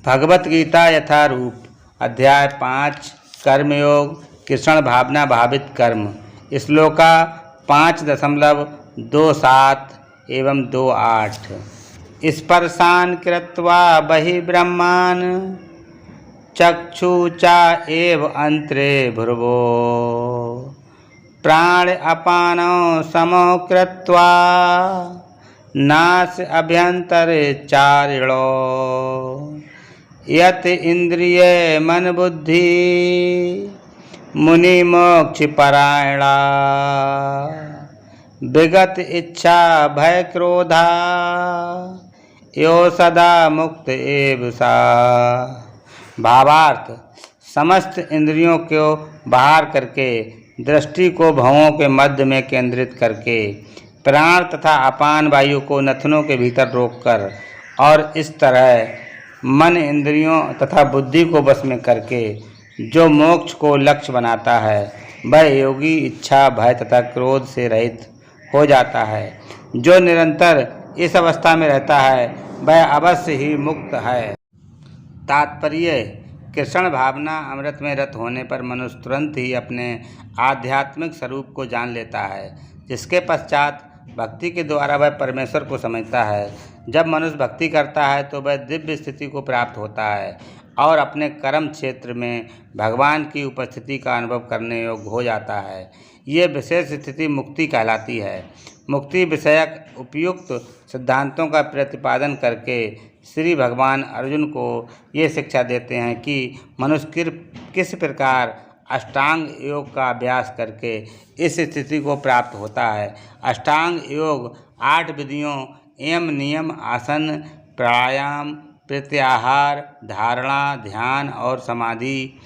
भगवत गीता यथारूप अध्याय 5 कर्मयोग कृष्ण भावना भावित कर्म श्लोका 5.27 एवं 2.8 स्पर्शान कृत्वा बहिर्ब्रह्मान् चक्षुचा एव अंतरे भ्रुवो प्राण अपानौ समो कृत्वा नास अभ्यंतरे चारिणो यत इंद्रिय मन बुद्धि मुनि मोक्ष परायणा विगत इच्छा भय क्रोधा यो सदा मुक्त एव सा। भावार्थ, समस्त इंद्रियों को बाहर करके दृष्टि को भवों के मध्य में केंद्रित करके प्राण तथा अपान वायु को नथनों के भीतर रोककर और इस तरह मन इंद्रियों तथा बुद्धि को वश में करके जो मोक्ष को लक्ष्य बनाता है वह योगी इच्छा भय तथा क्रोध से रहित हो जाता है। जो निरंतर इस अवस्था में रहता है वह अवश्य ही मुक्त है। तात्पर्य, कृष्ण भावना अमृत में रत होने पर मनुष्य तुरंत ही अपने आध्यात्मिक स्वरूप को जान लेता है, जिसके पश्चात भक्ति के द्वारा वह परमेश्वर को समझता है। जब मनुष्य भक्ति करता है तो वह दिव्य स्थिति को प्राप्त होता है और अपने कर्म क्षेत्र में भगवान की उपस्थिति का अनुभव करने योग्य हो जाता है। ये विशेष स्थिति मुक्ति कहलाती है। मुक्ति विषयक उपयुक्त सिद्धांतों का प्रतिपादन करके श्री भगवान अर्जुन को ये शिक्षा देते हैं कि मनुष्य किस प्रकार अष्टांग योग का अभ्यास करके इस स्थिति को प्राप्त होता है। अष्टांग योग 8 विधियों एवं नियम, आसन, प्राणायाम, प्रत्याहार, धारणा, ध्यान और समाधि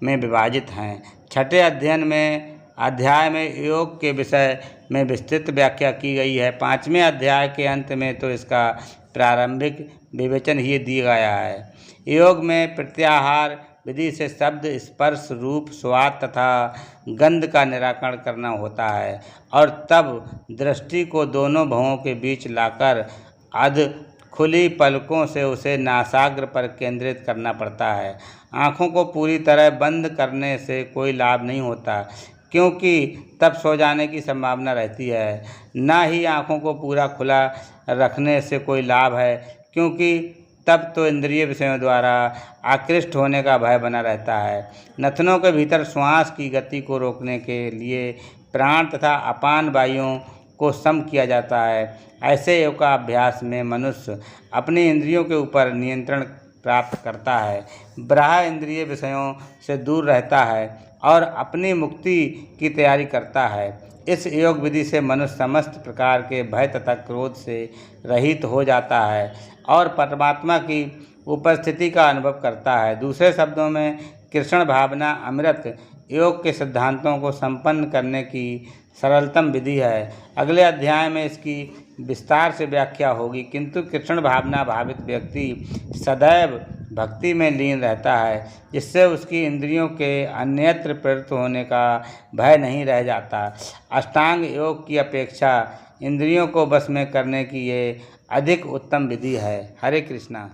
में विभाजित हैं। छठे अध्याय में योग के विषय में विस्तृत व्याख्या की गई है। 5वें अध्याय के अंत में तो इसका प्रारंभिक विवेचन ही दिया गया है। योग में प्रत्याहार विधि से शब्द, स्पर्श, रूप, स्वाद तथा गंध का निराकरण करना होता है और तब दृष्टि को दोनों भवों के बीच लाकर अध खुली पलकों से उसे नासाग्र पर केंद्रित करना पड़ता है। आँखों को पूरी तरह बंद करने से कोई लाभ नहीं होता, क्योंकि तब सो जाने की संभावना रहती है। न ही आँखों को पूरा खुला रखने से कोई लाभ है, क्योंकि तब तो इंद्रिय विषयों द्वारा आकृष्ट होने का भय बना रहता है। नथनों के भीतर श्वास की गति को रोकने के लिए प्राण तथा अपान वायुओं को सम किया जाता है। ऐसे योग का अभ्यास में मनुष्य अपनी इंद्रियों के ऊपर नियंत्रण प्राप्त करता है, बाह्य इंद्रिय विषयों से दूर रहता है और अपनी मुक्ति की तैयारी करता है। इस योग विधि से मनुष्य समस्त प्रकार के भय तथा क्रोध से रहित हो जाता है और परमात्मा की उपस्थिति का अनुभव करता है। दूसरे शब्दों में, कृष्ण भावना अमृत योग के सिद्धांतों को संपन्न करने की सरलतम विधि है। अगले अध्याय में इसकी विस्तार से व्याख्या होगी, किंतु कृष्ण भावना भावित व्यक्ति सदैव भक्ति में लीन रहता है, जिससे उसकी इंद्रियों के अन्यत्र प्रवृत्त होने का भय नहीं रह जाता। अष्टांग योग की अपेक्षा इंद्रियों को बस में करने की ये अधिक उत्तम विधि है। हरे कृष्णा।